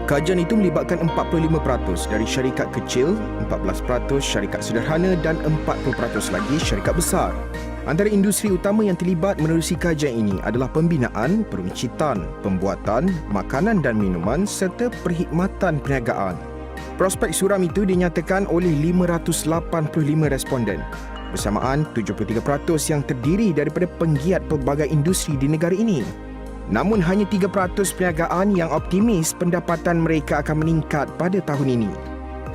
Kajian itu melibatkan 45% dari syarikat kecil, 14% syarikat sederhana dan 40% lagi syarikat besar. Antara industri utama yang terlibat menerusi kajian ini adalah pembinaan, peruncitan, pembuatan, makanan dan minuman serta perkhidmatan perniagaan. Prospek suram itu dinyatakan oleh 585 responden. Bersamaan 73% yang terdiri daripada penggiat pelbagai industri di negara ini. Namun hanya 3% perniagaan yang optimis pendapatan mereka akan meningkat pada tahun ini.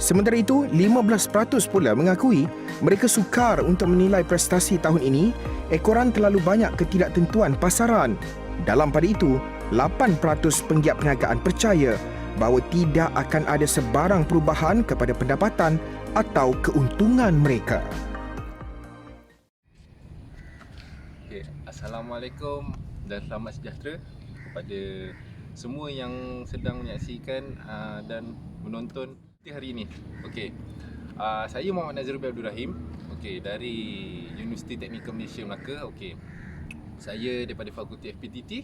Sementara itu, 15% pula mengakui mereka sukar untuk menilai prestasi tahun ini ekoran terlalu banyak ketidaktentuan pasaran. Dalam pada itu, 8% penggiat perniagaan percaya bahawa tidak akan ada sebarang perubahan kepada pendapatan atau keuntungan mereka. Assalamualaikum dan selamat sejahtera kepada semua yang sedang menyaksikan dan menonton hari ini. Saya Muhammad Nazrul Abdul Rahim, dari Universiti Teknikal Malaysia Melaka. Saya daripada Fakulti FPTT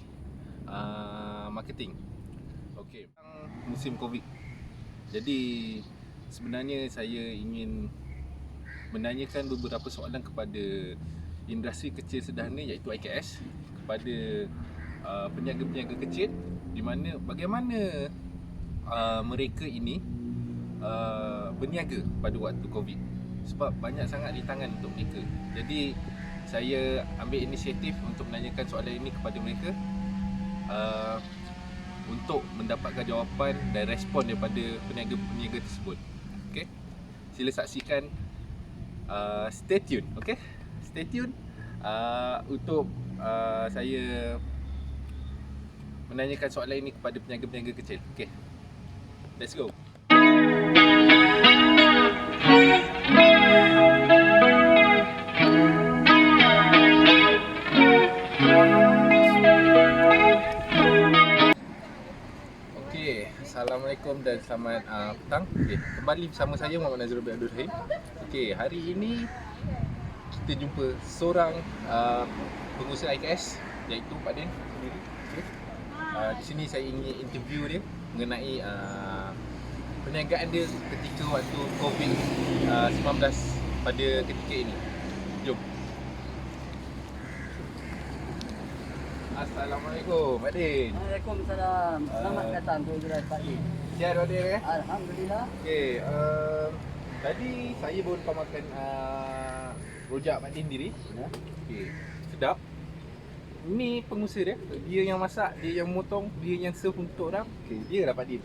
Marketing. Musim Covid. Jadi sebenarnya saya ingin menanyakan beberapa soalan kepada industri kecil sederhana iaitu IKS, kepada peniaga-peniaga kecil, di mana bagaimana mereka ini berniaga pada waktu Covid, sebab banyak sangat rintangan untuk mereka. Jadi saya ambil inisiatif untuk menanyakan soalan ini kepada mereka untuk mendapatkan jawapan dan respon daripada peniaga-peniaga tersebut. Sila saksikan, stay tune, stay tune untuk saya menanyakan soalan ini kepada peniaga-peniaga kecil. Let's go. Assalamualaikum dan selamat petang. Kembali bersama saya Muhammad Nazrul Abdul Rahim. Hari ini kita jumpa seorang pengusaha IKS iaitu Pak Din sendiri. Di sini saya ingin interview dia mengenai perniagaan dia ketika waktu COVID-19 pada ketika ini. Jom. Assalamualaikum Pak Din. Waalaikumsalam. Selamat datang ke Gerai Pak Din. Sihat Pak Din ya? Alhamdulillah. Tadi saya baru makan rojak Pak Din sendiri. Sedap. Ni pengusaha dia. Dia yang masak, dia yang motong, dia yang serve untuk orang. Dia lah Pak Din.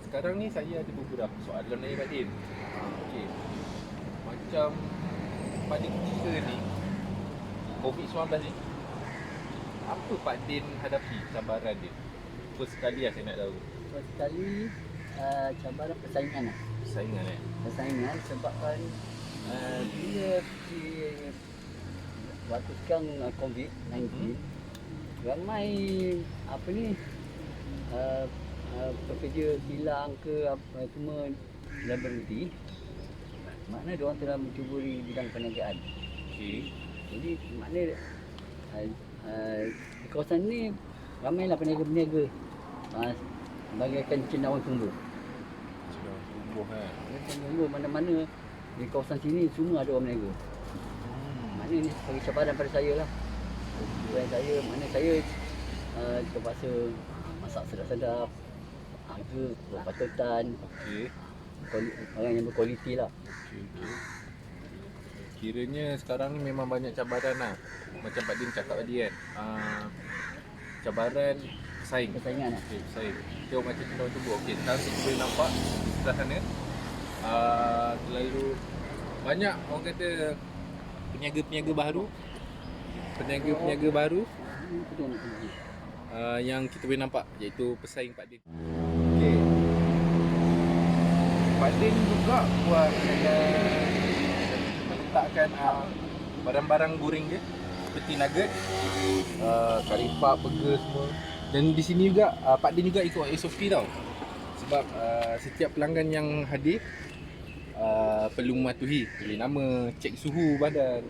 Sekarang ni saya ada beberapa soalan ni Pak Din. Macam pada ketika ni COVID-19 ni, apa Pak Din hadapi cabaran dia? First sekali lah saya nak tahu. First sekali cabaran persaingan lah. Persaingan sebabkan bila waktu sekarang COVID-19 ramai pekerja kilang ke apa semua dah berhenti. Maknanya diorang telah mencuburi bidang perniagaan. Jadi maknanya di kawasan ni ramailah peniaga-peniaga bagaikan cendawan tumbuh. Tumbuh mana-mana di kawasan sini semua ada orang berniaga. Maknanya ni bagi cabaran pada saya lah. Maknanya saya terpaksa masak sedap-sedap, harga berpatutan, orang yang berkualiti lah. Kiranya sekarang ni memang banyak cabaran lah. Macam Pak Din cakap tadi kan, cabaran Persaingan lah. Persaing. Tengok macam cendawan tumbuh. Sekarang kita boleh nampak di sebelah sana terlalu banyak orang kata peniaga-peniaga baru yang kita boleh nampak, iaitu pesaing Pak Din. Pak Din juga buat meletakkan barang-barang goreng dia seperti nugget, karipap, burger semua. Dan di sini juga Pak Din juga ikut SOP tau. Sebab setiap pelanggan yang hadir perlu mematuhi tulis nama, cek suhu badan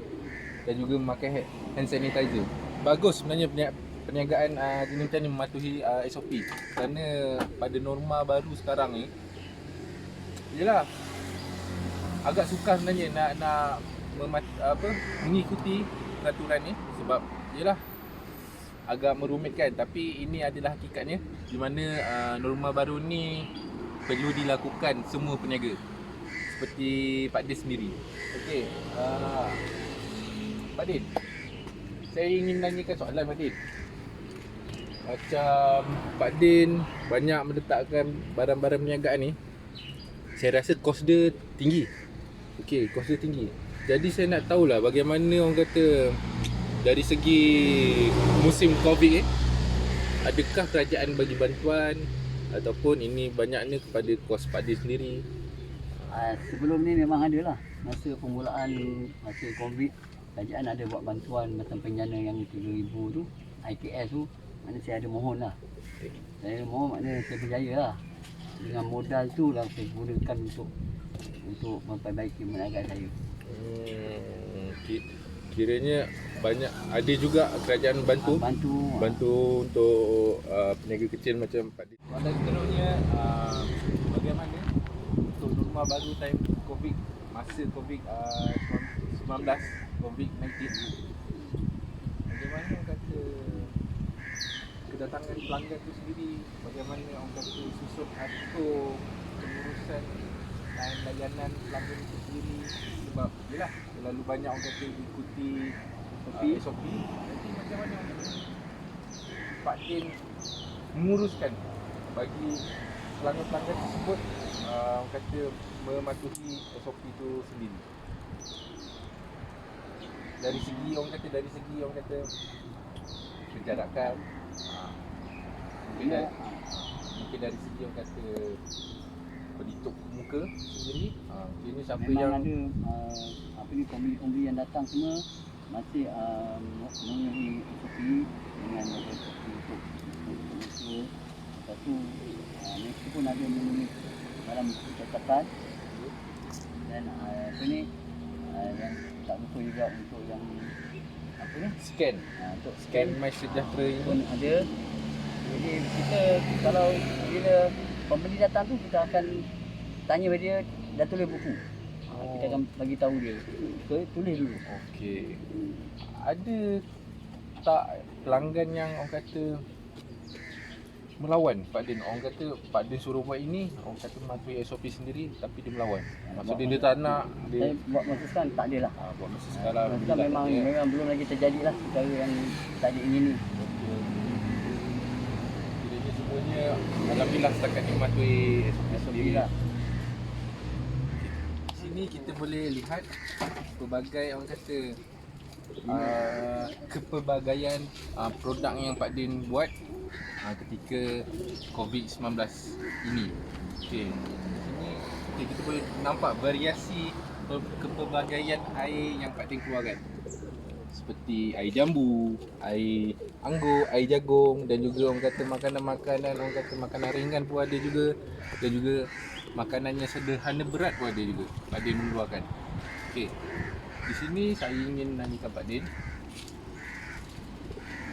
dan juga memakai hand sanitizer. Bagus sebenarnya perniagaan jenis macam ni mematuhi SOP. Kerana pada norma baru sekarang ni, yelah, agak sukar sebenarnya nak mengikuti peraturan ni, sebab yelah agak merumitkan, tapi ini adalah hakikatnya di mana norma baru ni perlu dilakukan semua peniaga seperti Pak Din sendiri. Okey, Pak Din, saya ingin nanyakan soalan Pak Din. Macam Pak Din banyak meletakkan barang-barang perniagaan ni, saya rasa kos dia tinggi. Okey, kos dia tinggi. Jadi saya nak tahulah bagaimana orang kata dari segi musim Covid ni, adakah kerajaan bagi bantuan ataupun ini banyaknya kepada kos Pak Din sendiri? Sebelum ni memang ada lah. Masa permulaan masa Covid, kerajaan ada buat bantuan macam penjana yang 3,000 tu, IKS tu, mana saya ada mohon lah. Saya mohon maknanya saya berjaya lah. Dengan modal tu lah saya gunakan untuk memperbaiki perniagaan saya. Kiranya banyak, ada juga kerajaan bantu untuk peniaga kecil macam Pak Din. Soalan seterusnya, bagaimana untuk norma baru time Covid, masa Covid-19, Covid-19, bagaimana orang kata kedatangan pelanggan tu sendiri, bagaimana orang kata susun atur pengurusan dan layanan pelanggan itu sendiri, sebab yelah terlalu banyak orang kata ikuti SOP. Nanti macam mana Pak Din menguruskan bagi pelanggan-pelanggan tersebut orang kata mematuhi SOP itu sendiri, dari segi orang kata penjarakan, mungkin dari segi orang kata pelitup muka sendiri. Ini siapa memang yang ada pembeli-pembeli yang datang semua masih memenuhi SOP dengan pelitup muka. Lepas tu mereka pun ada menulis dalam catatan, dan yang tak betul juga untuk yang scan untuk scan MySejahtera ini pun ada. Jadi kita kalau bila pembeli datang tu, kita akan tanya dia dah tulis buku. Kita akan bagi tahu dia tulis dulu. Okey, ada tak pelanggan yang orang kata melawan Pak Din? Orang kata Pak Din suruh buat ini, orang kata mematuhi SOP sendiri, tapi dia melawan. Maksudnya dia tak nak, Saya buat masa sekarang tak ada lah. buat masa sekarang Masa sekarang memang belum lagi terjadi lah perkara yang tak diingini. Kiranya semuanya alhamdulillah setakat ni mematuhi SOP sendiri. Alhamdulillah. Di sini kita boleh lihat pelbagai orang kata kepelbagaian produk yang Pak Din buat ketika Covid-19 ini. Okey, sini kita boleh nampak variasi kepelbagaian air yang Pak Din keluarkan. Seperti air jambu, air anggur, air jagung, dan juga orang kata makanan-makanan, orang kata makanan ringan pun ada juga, dan juga makanan yang sederhana berat pun ada juga Pak Din mengeluarkan. Okey, di sini saya ingin nanyakan Pak Din,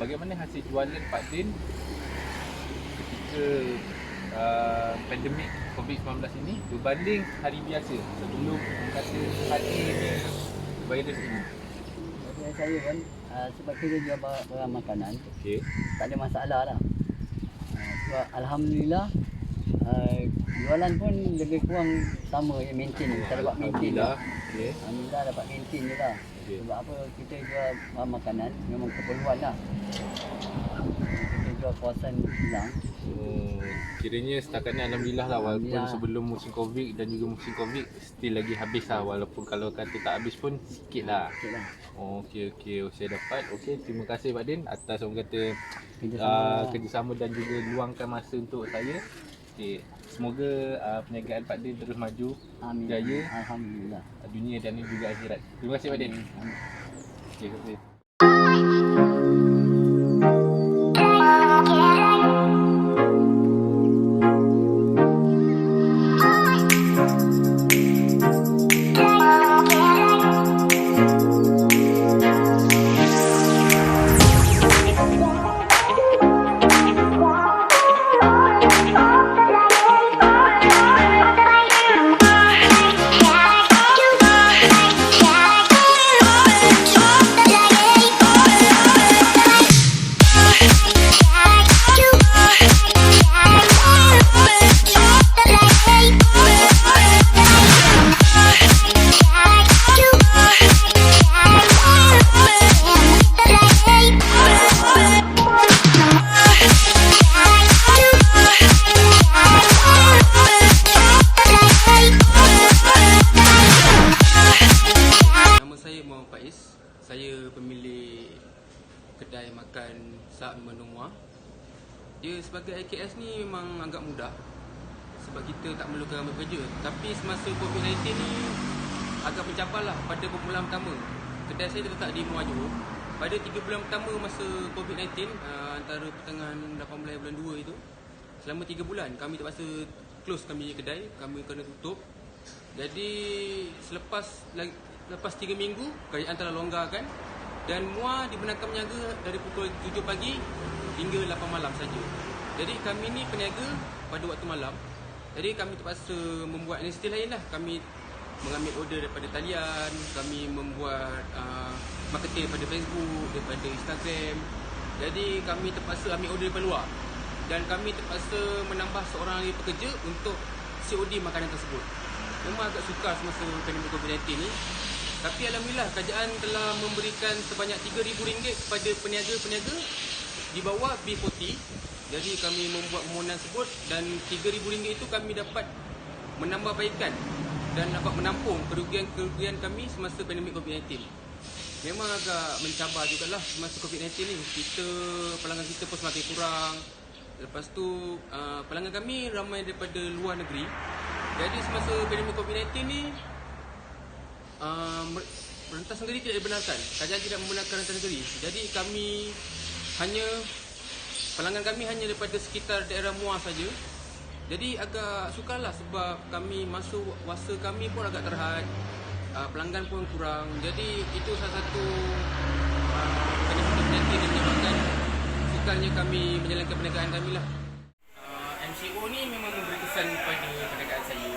bagaimana hasil jualan Pak Din ketika pandemik Covid-19 ini berbanding hari biasa sebelum kata hari ini virus ini? Bagi saya kan, sebab kita jual barang makanan, Okey. tak ada masalah lah. Sebab alhamdulillah jualan pun lebih kurang sama, yang maintain. Kita dapat maintain lah. Okey. Alhamdulillah dapat maintain je lah. Okey. Sebab apa, kita jual barang makanan memang keperluan lah. Kita jual kawasan hilang. Kiranya setakat ni alhamdulillah lah, walaupun Alhamdulillah. sebelum musim Covid dan juga musim Covid still lagi habis lah, walaupun kalau kata tak habis pun sikit lah. Okey lah. Okey, saya dapat. Okey, terima kasih Pak Din atas orang kata Kerjasama. kerjasama dan juga luangkan masa untuk saya. Okey, semoga perniagaan Pak Din terus maju, Amin. jaya, Alhamdulillah. dunia dan juga akhirat. Terima kasih Pak Din. Amin. Okey, terima kasih. kedai makan Sak Menu Muar. Dia sebagai IKS ni memang agak mudah sebab kita tak memerlukan ramai pekerja. Tapi semasa COVID-19 ni agak mencabar lah pada permulaan pertama. Kedai saya terletak di Muar Johor. Pada 3 bulan pertama masa COVID-19, antara pertengahan 18 bulan 2 itu, selama 3 bulan kami terpaksa close kami punya kedai, kami kena tutup. Jadi lepas 3 minggu kerajaan telah longgarkan dan Muar dibenarkan berniaga dari pukul 7 pagi hingga 8 malam saja. Jadi kami ni peniaga pada waktu malam. Jadi kami terpaksa membuat inisiatif lain lah. Kami mengambil order daripada talian, kami membuat marketing daripada Facebook, daripada Instagram. Jadi kami terpaksa ambil order daripada luar. Dan kami terpaksa menambah seorang lagi pekerja untuk COD makanan tersebut. Memang agak sukar semasa pandemik COVID-19 ni. Tapi alhamdulillah kerajaan telah memberikan sebanyak RM3,000 kepada peniaga-peniaga di bawah B40. Jadi kami membuat permohonan tersebut dan RM3,000 itu kami dapat menambahbaikan dan dapat menampung kerugian kami semasa pandemik COVID-19. Memang agak mencabar jugalah semasa COVID-19 ni. Pelanggan kita pun semakin kurang. Lepas tu pelanggan kami ramai daripada luar negeri. Jadi semasa pandemik COVID-19 ni rentas negeri tidak dibenarkan. Kerajaan tidak membenarkan rentas negeri. Jadi pelanggan kami hanya daripada sekitar daerah Muar saja. Jadi agak sukarlah sebab kami masuk wasa kami pun agak terhad. Pelanggan pun kurang. Jadi itu salah satu pandemik COVID-19 yang menyebabkan sukarnya kami menjalankan perniagaan kami lah. MCO ni memang memberi kesan kepada perniagaan saya.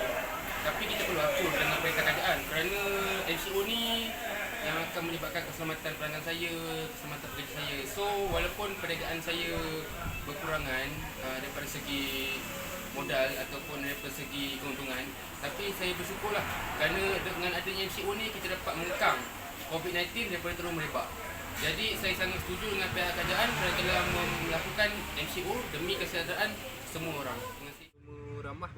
Tapi kita perlu atur dengan perintah kerajaan kerana MCO ni yang akan menyebabkan keselamatan pelanggan saya, keselamatan pekerja saya. So walaupun perniagaan saya berkurangan daripada segi modal ataupun daripada segi keuntungan, tapi saya bersyukurlah kerana dengan adanya MCO ni kita dapat mengekang COVID-19 daripada terus merebak. Jadi saya sangat setuju dengan pihak kerajaan kerana telah melakukan MCO demi kesejahteraan semua orang. Terima kasih. Ramah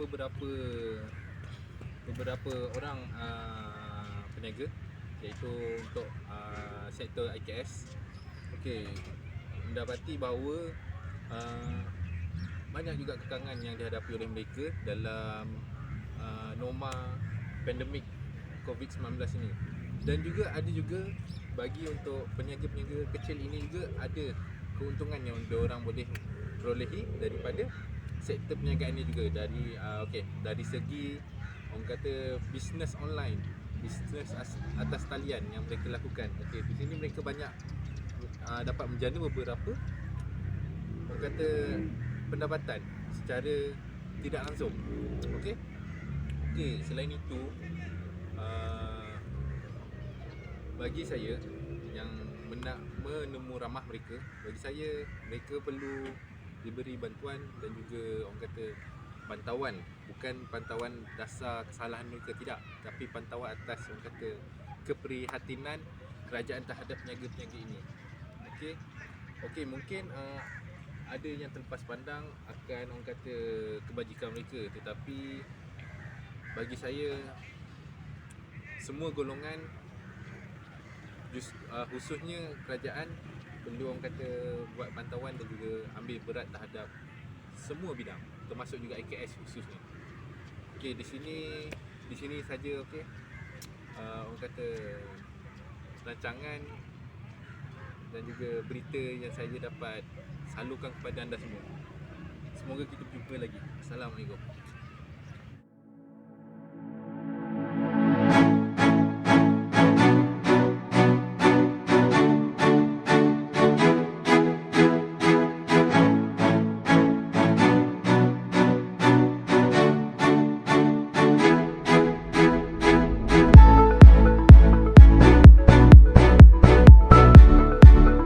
beberapa orang peniaga iaitu untuk sektor IKS. Okey, mendapati bahawa banyak juga kekangan yang dihadapi oleh mereka dalam norma pandemik COVID-19 ini. Dan juga ada juga bagi untuk peniaga-peniaga kecil ini juga ada keuntungan yang diorang boleh perolehi daripada sektor perniagaan ini juga dari segi orang kata bisnes online, bisnes atas talian yang mereka lakukan. Okey, di sini mereka banyak dapat menjana beberapa orang kata pendapatan secara tidak langsung. Okey, selain itu bagi saya yang nak menemu ramah mereka, bagi saya mereka perlu diberi bantuan dan juga orang kata pantauan, bukan pantauan dasar kesalahan mereka, tidak, tapi pantauan atas orang kata keprihatinan kerajaan terhadap peniaga-peniaga ini. Okey, mungkin ada yang terlepas pandang akan orang kata kebajikan mereka, tetapi bagi saya semua golongan khususnya kerajaan perlu orang kata buat pantauan dan juga ambil berat terhadap semua bidang, termasuk juga IKS khususnya. Okey, di sini saja orang kata rancangan dan juga berita yang saya dapat salurkan kepada anda semua. Semoga kita berjumpa lagi. Assalamualaikum.